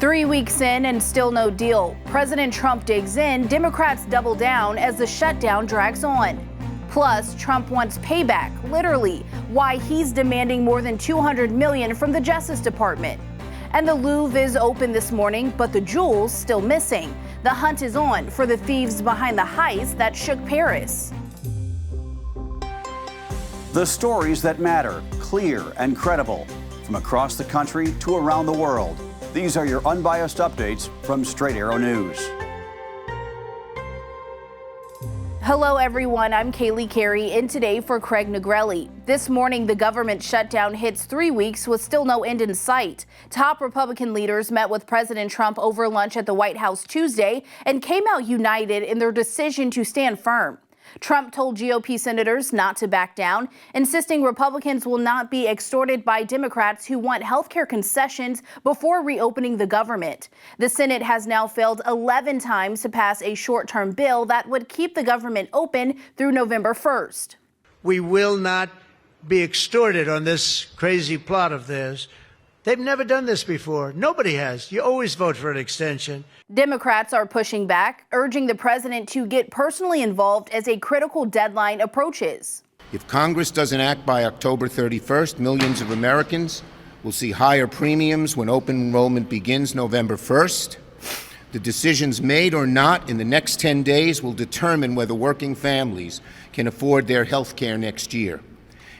3 weeks in and still no deal. President Trump digs in, Democrats double down as the shutdown drags on. Plus, Trump wants payback, literally, why he's demanding more than $200 million from the Justice Department. And the Louvre is open this morning, but the jewels still missing. The hunt is on for the thieves behind the heist that shook Paris. The stories that matter, clear and credible, from across the country to around the world. These are your unbiased updates from Straight Arrow News. Hello, everyone. I'm Kaylee Carey, in today for Craig Negrelli. This morning, the government shutdown hits 3 weeks with still no end in sight. Top Republican leaders met with President Trump over lunch at the White House Tuesday and came out united in their decision to stand firm. Trump told GOP senators not to back down, insisting Republicans will not be extorted by Democrats who want health care concessions before reopening the government. The Senate has now failed 11 times to pass a short-term bill that would keep the government open through November 1st. We will not be extorted on this crazy plot of theirs. They've never done this before. Nobody has. You always vote for an extension. Democrats are pushing back, urging the president to get personally involved as a critical deadline approaches. If Congress doesn't act by October 31st, millions of Americans will see higher premiums when open enrollment begins November 1st. The decisions made or not in the next 10 days will determine whether working families can afford their health care next year.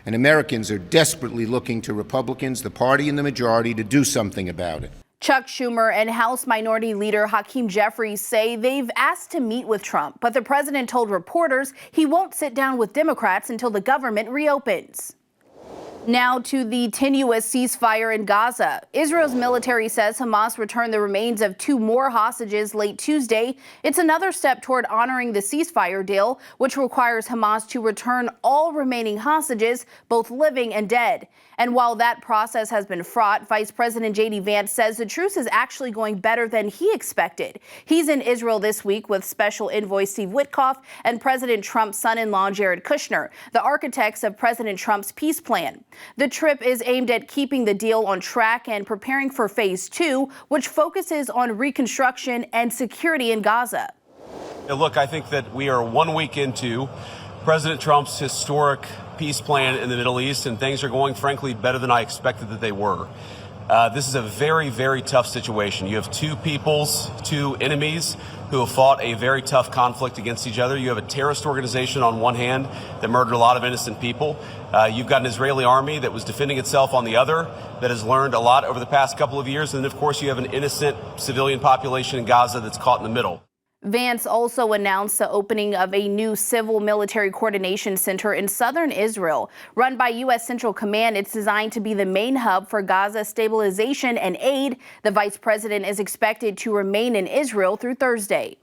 And Americans are desperately looking to Republicans, the party in the majority, to do something about it. Chuck Schumer and House Minority Leader Hakeem Jeffries say they've asked to meet with Trump, but the president told reporters he won't sit down with Democrats until the government reopens. Now to the tenuous ceasefire in Gaza. Israel's military says Hamas returned the remains of 2 more hostages late Tuesday. It's another step toward honoring the ceasefire deal, which requires Hamas to return all remaining hostages, both living and dead. And while that process has been fraught, Vice President J.D. Vance says the truce is actually going better than he expected. He's in Israel this week with Special Envoy Steve Witkoff and President Trump's son-in-law Jared Kushner, the architects of President Trump's peace plan. The trip is aimed at keeping the deal on track and preparing for Phase 2, which focuses on reconstruction and security in Gaza. Look, I think that we are 1 week into President Trump's historic peace plan in the Middle East, and things are going, frankly, better than I expected that they were. This is a very, very tough situation. You have 2 peoples, 2 enemies who have fought a very tough conflict against each other. You have a terrorist organization on one hand that murdered a lot of innocent people. You've got an Israeli army that was defending itself on the other that has learned a lot over the past couple of years. And then, of course, you have an innocent civilian population in Gaza that's caught in the middle. Vance also announced the opening of a new civil military coordination center in southern Israel. Run by U.S. Central Command, it's designed to be the main hub for Gaza stabilization and aid. The vice president is expected to remain in Israel through Thursday.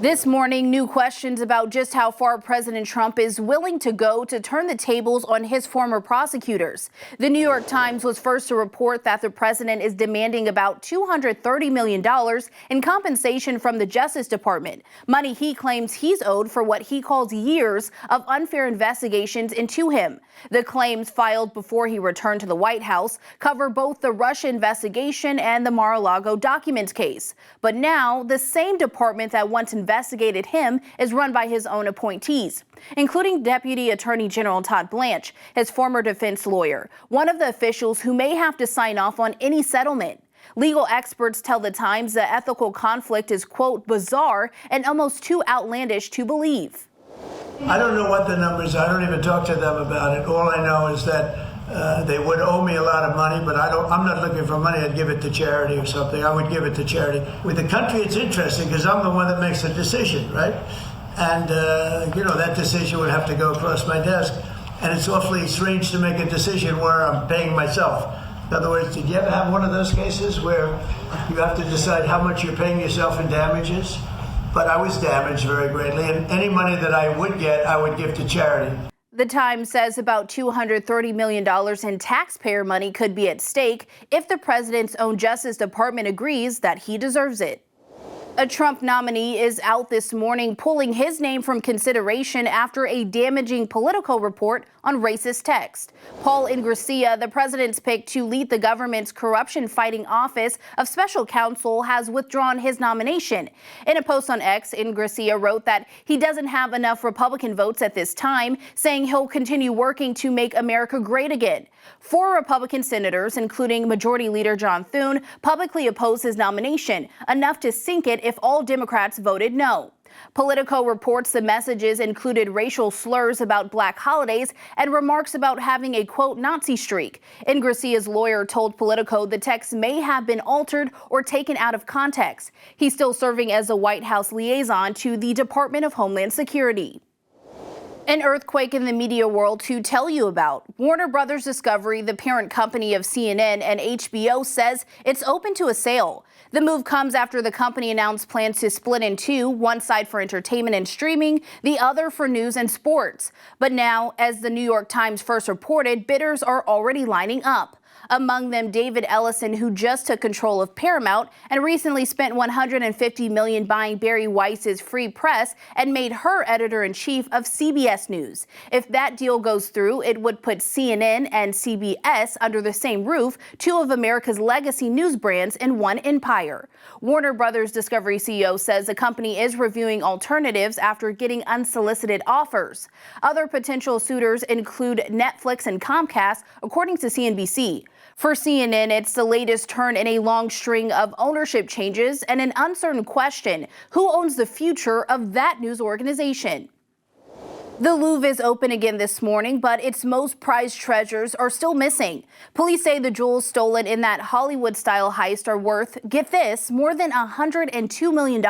This morning, new questions about just how far President Trump is willing to go to turn the tables on his former prosecutors. The New York Times was first to report that the president is demanding about $230 million in compensation from the Justice Department, money he claims he's owed for what he calls years of unfair investigations into him. The claims filed before he returned to the White House cover both the Russia investigation and the Mar-a-Lago documents case. But now, the same department that once investigated him is run by his own appointees, including Deputy Attorney General Todd Blanche, his former defense lawyer, one of the officials who may have to sign off on any settlement. Legal experts tell the Times the ethical conflict is, quote, bizarre and almost too outlandish to believe. I don't know what the numbers are. I don't even talk to them about it. All I know is that they would owe me a lot of money, but I'm not looking for money. I'd give it to charity or something. I would give it to charity. With the country, it's interesting because I'm the one that makes the decision, right? And, that decision would have to go across my desk. And it's awfully strange to make a decision where I'm paying myself. In other words, did you ever have one of those cases where you have to decide how much you're paying yourself in damages? But I was damaged very greatly, and any money that I would get, I would give to charity. The Times says about $230 million in taxpayer money could be at stake if the president's own Justice Department agrees that he deserves it. A Trump nominee is out this morning pulling his name from consideration after a damaging Politico report on racist text. Paul Ingrassia, the president's pick to lead the government's corruption-fighting office of special counsel, has withdrawn his nomination. In a post on X, Ingrassia wrote that he doesn't have enough Republican votes at this time, saying he'll continue working to make America great again. 4 Republican senators, including Majority Leader John Thune, publicly opposed his nomination, enough to sink it if all Democrats voted no. Politico reports the messages included racial slurs about black holidays and remarks about having a, quote, Nazi streak. Ingrassia's lawyer told Politico the text may have been altered or taken out of context. He's still serving as a White House liaison to the Department of Homeland Security. An earthquake in the media world to tell you about. Warner Brothers Discovery, the parent company of CNN and HBO, says it's open to a sale. The move comes after the company announced plans to split in two, one side for entertainment and streaming, the other for news and sports. But now, as the New York Times first reported, bidders are already lining up. Among them, David Ellison, who just took control of Paramount and recently spent $150 million buying Barry Weiss's Free Press and made her editor-in-chief of CBS News. If that deal goes through, it would put CNN and CBS under the same roof, 2 of America's legacy news brands in one empire. Warner Brothers Discovery CEO says the company is reviewing alternatives after getting unsolicited offers. Other potential suitors include Netflix and Comcast, according to CNBC. For CNN, it's the latest turn in a long string of ownership changes and an uncertain question: who owns the future of that news organization? The Louvre is open again this morning, but its most prized treasures are still missing. Police say the jewels stolen in that Hollywood-style heist are worth, get this, more than $102 million.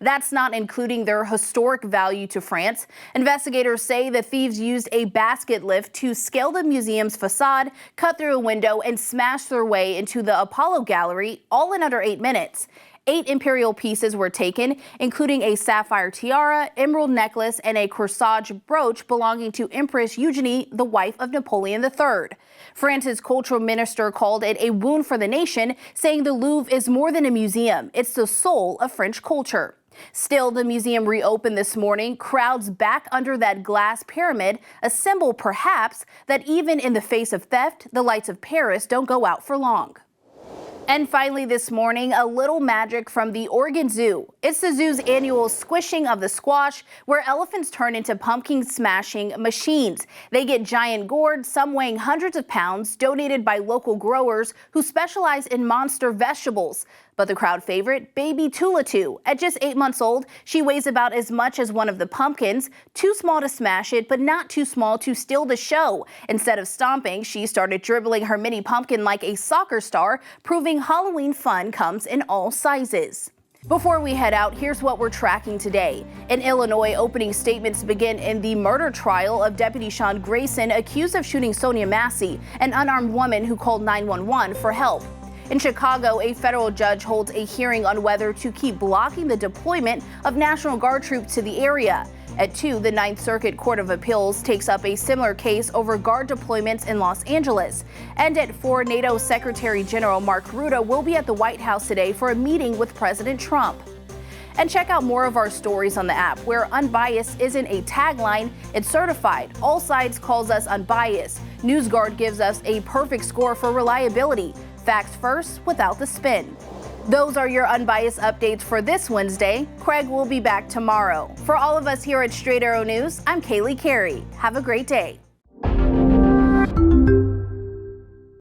That's not including their historic value to France. Investigators say the thieves used a basket lift to scale the museum's facade, cut through a window, and smash their way into the Apollo Gallery, all in under 8 minutes. 8 imperial pieces were taken, including a sapphire tiara, emerald necklace, and a corsage brooch belonging to Empress Eugenie, the wife of Napoleon III. France's cultural minister called it a wound for the nation, saying the Louvre is more than a museum. It's the soul of French culture. Still, the museum reopened this morning, crowds back under that glass pyramid, a symbol perhaps that even in the face of theft, the lights of Paris don't go out for long. And finally this morning, a little magic from the Oregon Zoo. It's the zoo's annual squishing of the squash, where elephants turn into pumpkin smashing machines. They get giant gourds, some weighing hundreds of pounds, donated by local growers who specialize in monster vegetables. But the crowd favorite, baby Tulatu. At just 8 months old, she weighs about as much as one of the pumpkins, too small to smash it, but not too small to steal the show. Instead of stomping, she started dribbling her mini pumpkin like a soccer star, proving Halloween fun comes in all sizes. Before we head out, here's what we're tracking today. In Illinois, opening statements begin in the murder trial of Deputy Sean Grayson, accused of shooting Sonia Massey, an unarmed woman who called 911 for help. In Chicago, a federal judge holds a hearing on whether to keep blocking the deployment of National Guard troops to the area. At 2, the 9th Circuit Court of Appeals takes up a similar case over Guard deployments in Los Angeles. And at 4, NATO Secretary General Mark Rutte will be at the White House today for a meeting with President Trump. And check out more of our stories on the app, where unbiased isn't a tagline, it's certified. All Sides calls us unbiased. NewsGuard gives us a perfect score for reliability. Facts first, without the spin. Those are your unbiased updates for this Wednesday. Craig will be back tomorrow. For all of us here at Straight Arrow News, I'm Kaylee Carey. Have a great day.